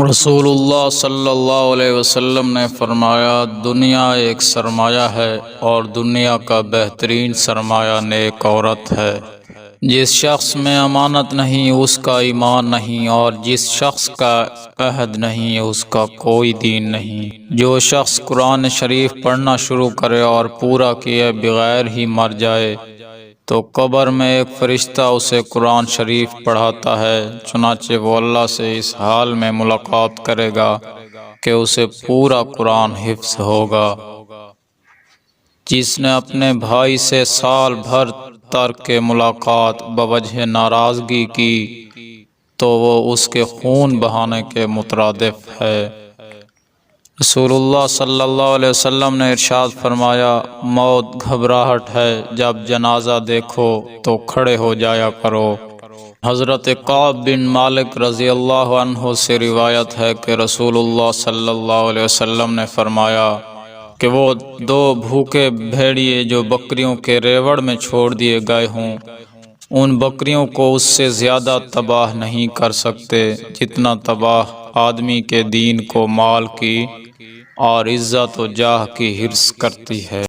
رسول اللہ صلی اللہ علیہ وسلم نے فرمایا، دنیا ایک سرمایہ ہے اور دنیا کا بہترین سرمایہ نیک عورت ہے۔ جس شخص میں امانت نہیں اس کا ایمان نہیں، اور جس شخص کا عہد نہیں اس کا کوئی دین نہیں۔ جو شخص قرآن شریف پڑھنا شروع کرے اور پورا کیے بغیر ہی مر جائے تو قبر میں ایک فرشتہ اسے قرآن شریف پڑھاتا ہے، چنانچہ وہ اللہ سے اس حال میں ملاقات کرے گا کہ اسے پورا قرآن حفظ ہوگا۔ جس نے اپنے بھائی سے سال بھر ترک ملاقات بوجہ ناراضگی کی تو وہ اس کے خون بہانے کے مترادف ہے۔ رسول اللہ صلی اللہ علیہ وسلم نے ارشاد فرمایا، موت گھبراہٹ ہے، جب جنازہ دیکھو تو کھڑے ہو جایا کرو۔ حضرت کعب بن مالک رضی اللہ عنہ سے روایت ہے کہ رسول اللہ صلی اللہ علیہ وسلم نے فرمایا کہ وہ دو بھوکے بھیڑیے جو بکریوں کے ریوڑ میں چھوڑ دیے گئے ہوں، ان بکریوں کو اس سے زیادہ تباہ نہیں کر سکتے جتنا تباہ آدمی کے دین کو مال کی اور عزت و جاہ کی حرص کرتی ہے۔